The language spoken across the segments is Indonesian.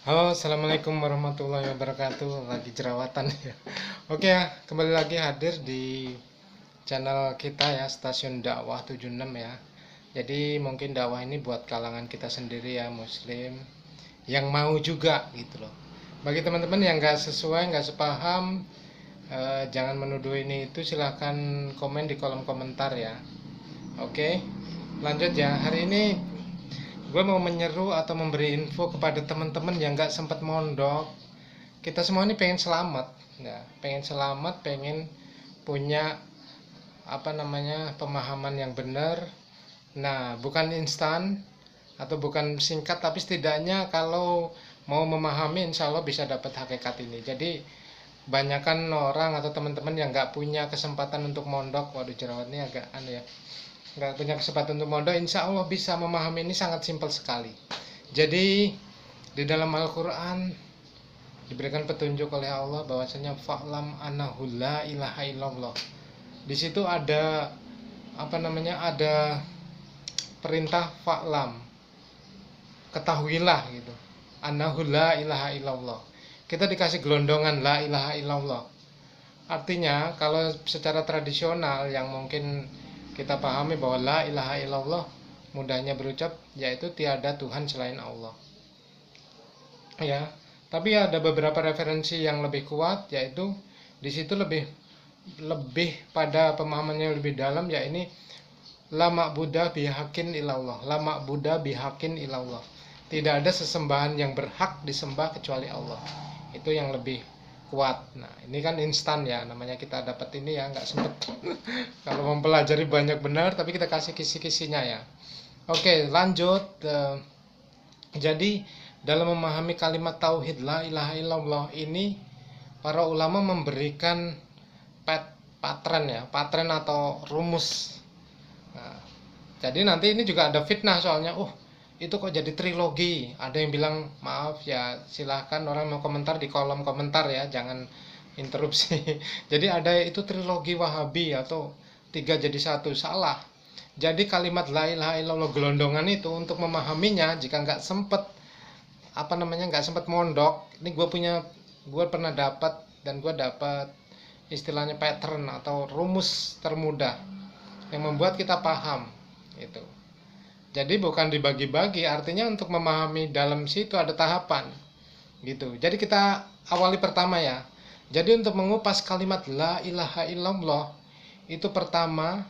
Halo, assalamualaikum warahmatullahi wabarakatuh. Lagi jerawatan ya. Oke ya, kembali lagi hadir di channel kita ya, Stasiun Dakwah 76 ya. Jadi mungkin dakwah ini buat kalangan kita sendiri ya, Muslim yang mau juga gitu loh. Bagi teman-teman yang nggak sesuai, nggak sepaham, jangan menuduh ini itu, silahkan komen di kolom komentar ya. Oke, lanjut ya. Hari ini gue mau menyeru atau memberi info kepada teman-teman yang nggak sempat mondok. Kita semua ini pengen selamat, ya, pengen selamat, pengen punya pemahaman yang benar. Nah, bukan instan atau bukan singkat, tapi setidaknya kalau mau memahami, insya Allah bisa dapat hakikat ini. Jadi banyakkan orang atau teman-teman yang nggak punya kesempatan untuk mondok. Waduh, jerawatnya agak aneh ya, nggak punya kesempatan untuk mondok, insya Allah bisa memahami ini sangat simpel sekali. Jadi di dalam Al-Quran diberikan petunjuk oleh Allah bahwasanya fa'lam annahu la ilaha illallah. Di situ ada ada perintah fa'lam, ketahuilah gitu. Annahu la ilaha illallah. Kita dikasih gelondongan la ilaha illallah. Artinya kalau secara tradisional yang mungkin kita pahami bahwa la ilaha illallah mudahnya berucap yaitu tiada Tuhan selain Allah. Ya, tapi ada beberapa referensi yang lebih kuat, yaitu di situ lebih pada pemahamannya lebih dalam, yaitu la ma'budah bihaqqin illallah. La ma'budah bihaqqin illallah. Tidak ada sesembahan yang berhak disembah kecuali Allah. Itu yang lebih kuat. Nah, ini kan instan ya, namanya kita dapat ini ya, nggak sempet kalau mempelajari banyak benar, tapi kita kasih kisi-kisinya ya. Oke, lanjut. Jadi dalam memahami kalimat tauhid la ilaha illallah ini, para ulama memberikan patren atau rumus. Nah, jadi nanti ini juga ada fitnah soalnya, itu kok jadi trilogi. Ada yang bilang, maaf ya, silahkan orang mau komentar di kolom komentar ya, jangan interupsi. Jadi ada itu trilogi Wahabi atau tiga jadi satu, salah. Jadi kalimat la ilaha illallah gelondongan itu untuk memahaminya, jika nggak sempet nggak sempet mondok, ini gue pernah dapat, dan gue dapat istilahnya pattern atau rumus termudah yang membuat kita paham itu. Jadi bukan dibagi-bagi, artinya untuk memahami dalam situ ada tahapan gitu. Jadi kita awali pertama ya. Jadi untuk mengupas kalimat la ilaha illallah itu pertama,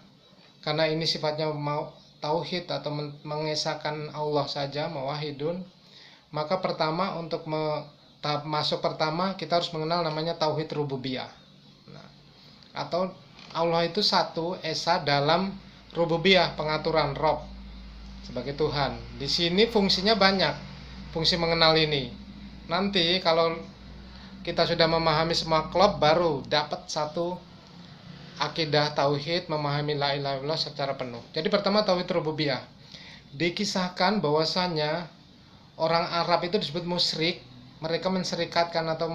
karena ini sifatnya mau tauhid atau mengesahkan Allah saja, mawahidun, maka pertama untuk tahap masuk pertama kita harus mengenal namanya tauhid rububiyah. Nah, atau Allah itu satu esa dalam rububiyah, pengaturan Rob sebagai Tuhan. Di sini fungsinya banyak, fungsi mengenal ini. Nanti kalau kita sudah memahami semua klub, baru dapat satu akidah tauhid, memahami la ilaha illallah secara penuh. Jadi pertama tauhid rububiyah. Dikisahkan bahwasanya orang Arab itu disebut musyrik, mereka menserikatkan atau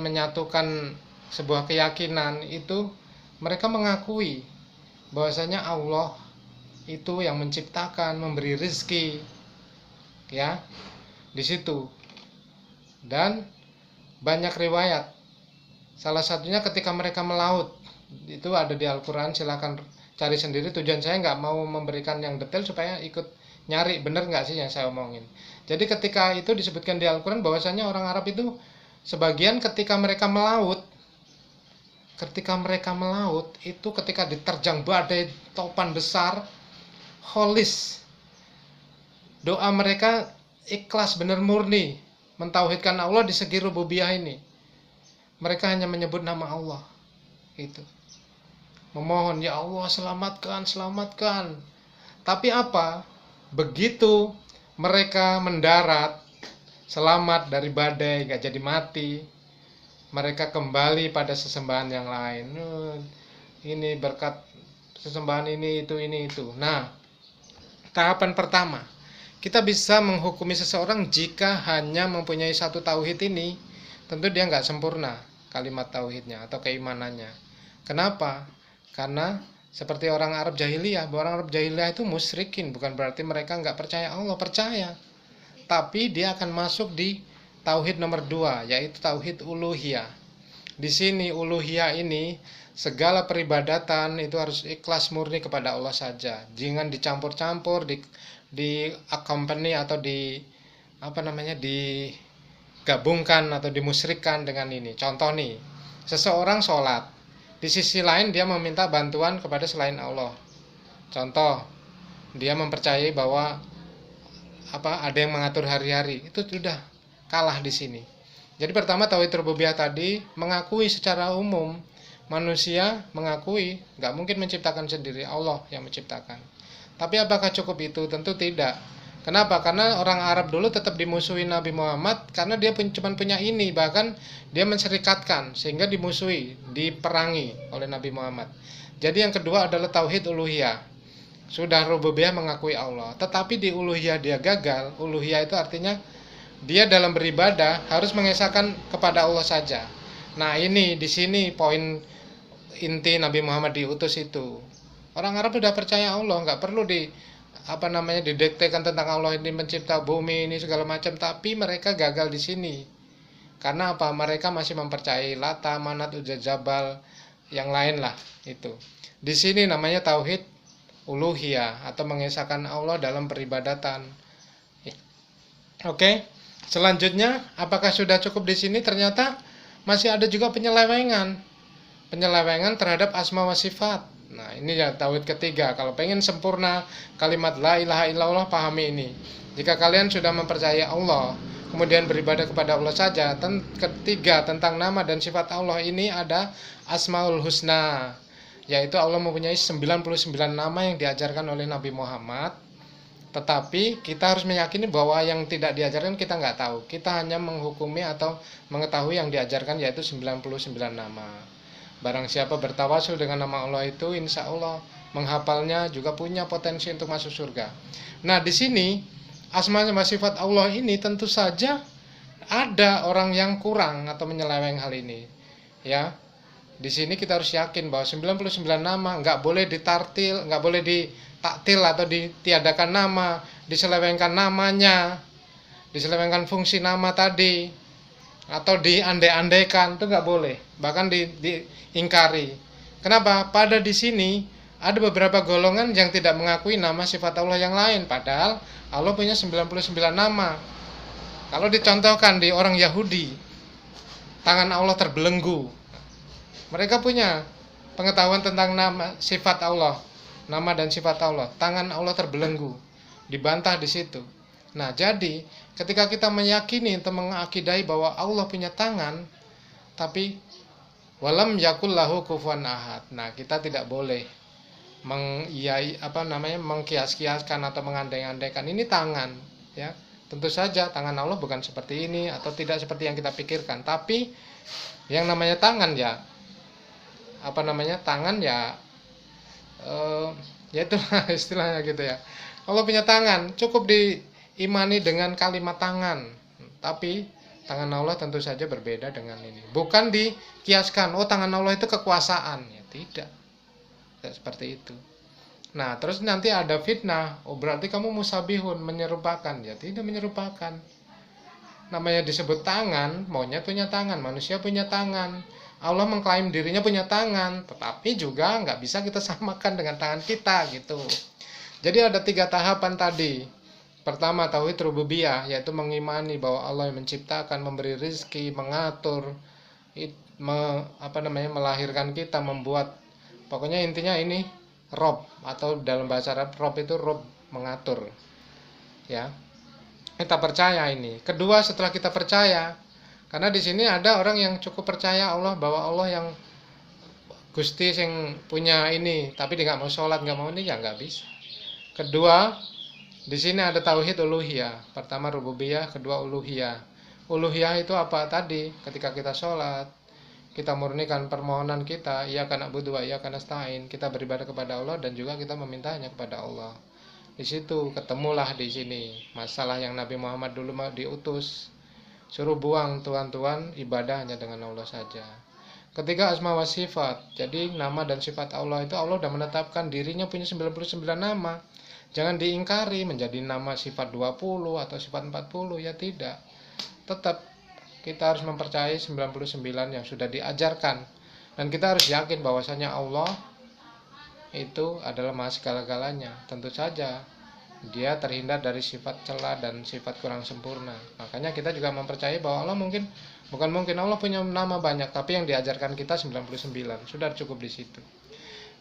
menyatukan sebuah keyakinan itu. Mereka mengakui bahwasanya Allah itu yang menciptakan, memberi rezeki, ya, di situ. Dan banyak riwayat. Salah satunya ketika mereka melaut, itu ada di Al-Quran, silahkan cari sendiri. Tujuan saya nggak mau memberikan yang detail supaya ikut nyari bener nggak sih yang saya omongin. Jadi ketika itu disebutkan di Al-Quran bahwasanya orang Arab itu sebagian ketika mereka melaut itu ketika diterjang badai topan besar, kholis, doa mereka ikhlas, benar murni mentauhidkan Allah di segi rububiyah ini. Mereka hanya menyebut nama Allah, itu memohon, ya Allah selamatkan. Tapi apa, begitu mereka mendarat selamat dari badai, gak jadi mati, mereka kembali pada sesembahan yang lain. Ini berkat sesembahan ini itu. Nah, tahapan pertama, kita bisa menghukumi seseorang jika hanya mempunyai satu tauhid ini. Tentu dia nggak sempurna kalimat tauhidnya atau keimanannya. Kenapa? Karena seperti orang Arab jahiliyah, bahwa orang Arab jahiliyah itu musyrikin, bukan berarti mereka nggak percaya Allah, percaya. tapi dia akan masuk di tauhid nomor 2, yaitu tauhid uluhiyah. Di sini uluhiyah ini segala peribadatan itu harus ikhlas murni kepada Allah saja. Jangan dicampur-campur, di accompany atau digabungkan atau dimusyrikkan dengan ini. Contoh nih, seseorang sholat, di sisi lain dia meminta bantuan kepada selain Allah. Contoh, dia mempercayai bahwa ada yang mengatur hari-hari, itu sudah kalah di sini. Jadi pertama tauhid rububiyah tadi mengakui secara umum, manusia mengakui nggak mungkin menciptakan sendiri, Allah yang menciptakan. Tapi apakah cukup itu? Tentu tidak. Kenapa? Karena orang Arab dulu tetap dimusuhi Nabi Muhammad karena dia cuma punya ini, bahkan dia menserikatkan sehingga dimusuhi, diperangi oleh Nabi Muhammad. Jadi yang kedua adalah tauhid uluhiyah. Sudah rububiyah mengakui Allah, tetapi di uluhiyah dia gagal. Uluhiyah itu artinya dia dalam beribadah harus mengesahkan kepada Allah saja. Nah, ini di sini poin inti Nabi Muhammad diutus itu. Orang Arab sudah percaya Allah, nggak perlu didektekan tentang Allah ini mencipta bumi ini segala macam, tapi mereka gagal di sini. Karena apa? Mereka masih mempercayai Lata, Manat, Uzza, Jabal, yang lain lah itu. Di sini namanya tauhid uluhiyah atau mengesahkan Allah dalam peribadatan. Oke. Selanjutnya, apakah sudah cukup di sini? Ternyata masih ada juga penyelewengan terhadap asma wa sifat. Nah, ini ya tauhid ketiga. Kalau pengen sempurna kalimat la ilaha illallah, pahami ini. Jika kalian sudah mempercayai Allah, kemudian beribadah kepada Allah saja, ketiga tentang nama dan sifat Allah ini ada Asmaul Husna, yaitu Allah mempunyai 99 nama yang diajarkan oleh Nabi Muhammad. Tetapi kita harus meyakini bahwa yang tidak diajarkan kita nggak tahu. Kita hanya menghukumi atau mengetahui yang diajarkan, yaitu 99 nama. Barang siapa bertawasul dengan nama Allah itu, insya Allah menghafalnya juga punya potensi untuk masuk surga. Nah, di sini asma wa sifat Allah ini tentu saja ada orang yang kurang atau menyeleweng hal ini. Ya, di sini kita harus yakin bahwa 99 nama nggak boleh ditartil, nggak boleh ditaktil atau ditiadakan nama, diselewengkan namanya, diselewengkan fungsi nama tadi, atau diandai-andaikan, itu nggak boleh, bahkan diingkari. Kenapa? Pada di sini ada beberapa golongan yang tidak mengakui nama sifat Allah yang lain, padahal Allah punya 99 nama. Kalau dicontohkan di orang Yahudi, tangan Allah terbelenggu. Mereka punya pengetahuan tentang nama sifat Allah, nama dan sifat Allah. Tangan Allah terbelenggu, dibantah di situ. Nah, jadi ketika kita meyakini atau mengakidai bahwa Allah punya tangan, tapi walam yakul lahu kufuwan ahad. Nah, kita tidak boleh mengkias-kiaskan atau mengandai-andaikan ini tangan, ya. Tentu saja tangan Allah bukan seperti ini atau tidak seperti yang kita pikirkan, tapi yang namanya tangan ya tangan ya itulah istilahnya gitu ya. Allah punya tangan, cukup diimani dengan kalimat tangan. Tapi tangan Allah tentu saja berbeda dengan ini. Bukan dikiaskan, tangan Allah itu kekuasaan. Ya tidak seperti itu. Nah, terus nanti ada fitnah, berarti kamu musabihun, menyerupakan. Ya tidak menyerupakan. Namanya disebut tangan, monyet punya tangan, manusia punya tangan. Allah mengklaim dirinya punya tangan, tetapi juga nggak bisa kita samakan dengan tangan kita gitu. Jadi ada 3 tahapan tadi. Pertama, tauhid rububiyah, yaitu mengimani bahwa Allah yang menciptakan, memberi rizki, mengatur, melahirkan kita, membuat. Pokoknya intinya ini Rob, atau dalam bahasa Arab Rob itu Rob, mengatur. Ya, kita percaya ini. Kedua, setelah kita percaya, karena di sini ada orang yang cukup percaya Allah, bahwa Allah yang Gusti yang punya ini, tapi dia nggak mau sholat, nggak mau ini, ya nggak bisa. Kedua, di sini ada tauhid uluhiyah. Pertama rububiyah, kedua uluhiyah. Uluhiyah itu apa tadi? Ketika kita sholat, kita murnikan permohonan kita, iyyaka na'budu wa iyyaka nasta'in. Kita beribadah kepada Allah dan juga kita meminta hanya kepada Allah. Di situ ketemulah di sini masalah yang Nabi Muhammad dulu diutus. Suruh buang tuan-tuan, ibadah hanya dengan Allah saja. Ketiga, asma wa sifat. Jadi nama dan sifat Allah itu Allah sudah menetapkan dirinya punya 99 nama. Jangan diingkari menjadi nama sifat 20 atau sifat 40, ya tidak. Tetap kita harus mempercayai 99 yang sudah diajarkan. Dan kita harus yakin bahwasanya Allah itu adalah Maha segala-galanya. Tentu saja dia terhindar dari sifat celah dan sifat kurang sempurna. Makanya kita juga mempercayai bahwa Allah bukan mungkin Allah punya nama banyak, tapi yang diajarkan kita 99. Sudah cukup di situ.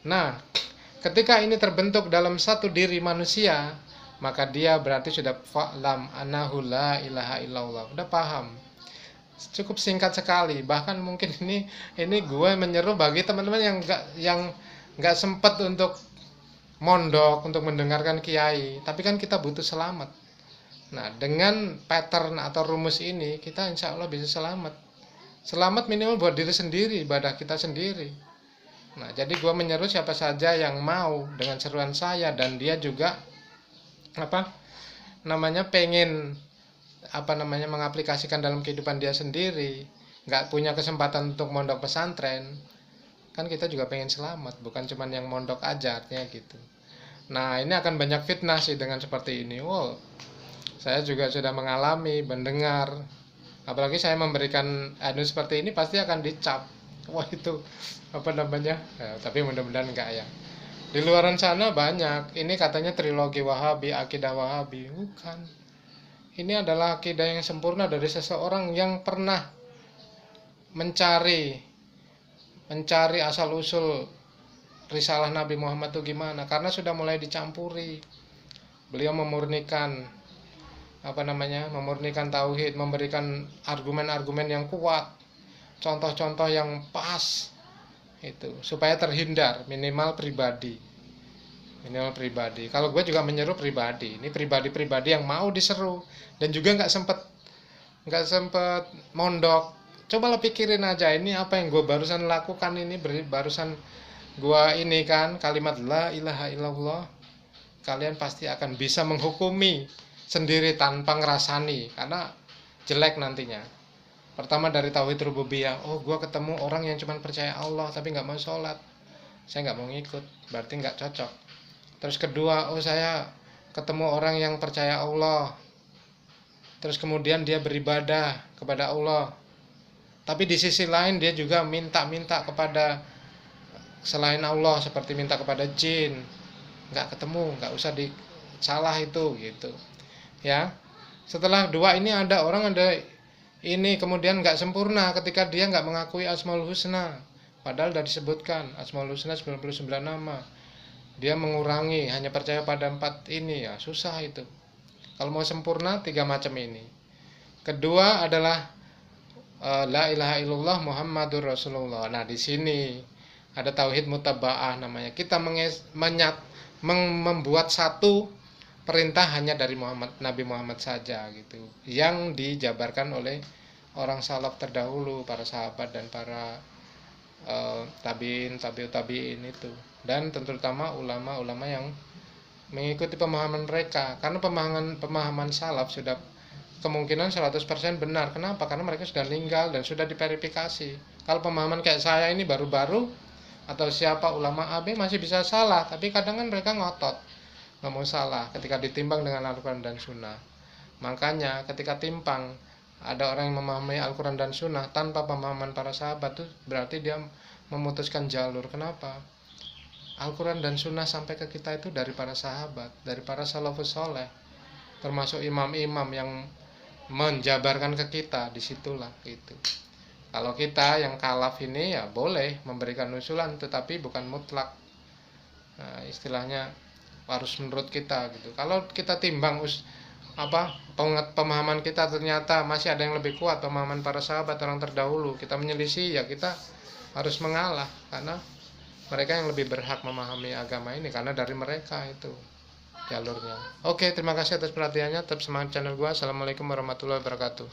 Nah, ketika ini terbentuk dalam satu diri manusia, maka dia berarti sudah fa'lam annahu la ilaha illallah. Udah paham. Cukup singkat sekali. Bahkan mungkin ini gue menyeru bagi teman-teman yang nggak sempat untuk mondok, untuk mendengarkan kiai, tapi kan kita butuh selamat. Nah, dengan pattern atau rumus ini kita insya Allah bisa selamat minimal buat diri sendiri, ibadah kita sendiri. Nah, jadi gue menyeru siapa saja yang mau dengan seruan saya dan dia juga pengen mengaplikasikan dalam kehidupan dia sendiri, nggak punya kesempatan untuk mondok pesantren, kan kita juga pengen selamat, bukan cuma yang mondok aja, artinya gitu. Nah, ini akan banyak fitnah sih dengan seperti ini. Wow, saya juga sudah mengalami, mendengar, apalagi saya memberikan seperti ini pasti akan dicap. Wah, itu tapi mudah-mudahan enggak ya. Di luaran sana banyak, ini katanya trilogi Wahabi, akidah Wahabi. Bukan. Ini adalah akidah yang sempurna dari seseorang yang pernah mencari asal-usul risalah Nabi Muhammad itu gimana, karena sudah mulai dicampuri. Beliau memurnikan tauhid, memberikan argumen-argumen yang kuat, contoh-contoh yang pas itu, supaya terhindar minimal pribadi. Kalau gue juga menyeru pribadi, ini pribadi yang mau diseru dan juga nggak sempet mondok. Coba lo pikirin aja, ini apa yang gue barusan lakukan ini, barusan gua ini kan kalimat la ilaha illallah, kalian pasti akan bisa menghukumi sendiri tanpa ngerasani, karena jelek nantinya. Pertama dari tauhid rububiyah, gua ketemu orang yang cuma percaya Allah tapi nggak mau sholat, saya nggak mau ngikut, berarti nggak cocok. Terus kedua, saya ketemu orang yang percaya Allah, terus kemudian dia beribadah kepada Allah, tapi di sisi lain dia juga minta kepada selain Allah, seperti minta kepada jin, nggak ketemu, nggak usah disalah itu gitu ya. Setelah dua ini ada ini kemudian nggak sempurna ketika dia nggak mengakui Asmaul Husna, padahal sudah disebutkan Asmaul Husna 99 nama, dia mengurangi hanya percaya pada 4 ini, ya susah itu. Kalau mau sempurna 3 macam ini. Kedua adalah la ilaha illallah Muhammadur Rasulullah. Nah, di sini ada tauhid mutaba'ah namanya. Kita membuat satu perintah hanya dari Nabi Muhammad saja gitu, yang dijabarkan oleh orang salaf terdahulu, para sahabat dan para tabi'in itu, dan terutama ulama-ulama yang mengikuti pemahaman mereka, karena pemahaman salaf sudah kemungkinan 100% benar. Kenapa? Karena mereka sudah meninggal dan sudah diverifikasi. Kalau pemahaman kayak saya ini baru-baru, atau siapa ulama AB masih bisa salah, tapi kadang kan mereka ngotot nggak mau salah ketika ditimbang dengan Al-Quran dan Sunnah. Makanya ketika timpang ada orang yang memahami Al-Quran dan Sunnah tanpa pemahaman para sahabat, itu berarti dia memutuskan jalur. Kenapa? Al-Quran dan Sunnah sampai ke kita itu dari para sahabat, dari para salafus soleh, termasuk imam-imam yang menjabarkan ke kita. Disitulah itu. Kalau kita yang kalaf ini ya boleh memberikan usulan, tetapi bukan mutlak. Nah, istilahnya harus menurut kita gitu. Kalau kita timbang pemahaman kita ternyata masih ada yang lebih kuat, pemahaman para sahabat, orang terdahulu, kita menyelisih, ya kita harus mengalah, karena mereka yang lebih berhak memahami agama ini, karena dari mereka itu jalurnya. Oke, terima kasih atas perhatiannya. Tetap semangat channel gua. Assalamualaikum warahmatullahi wabarakatuh.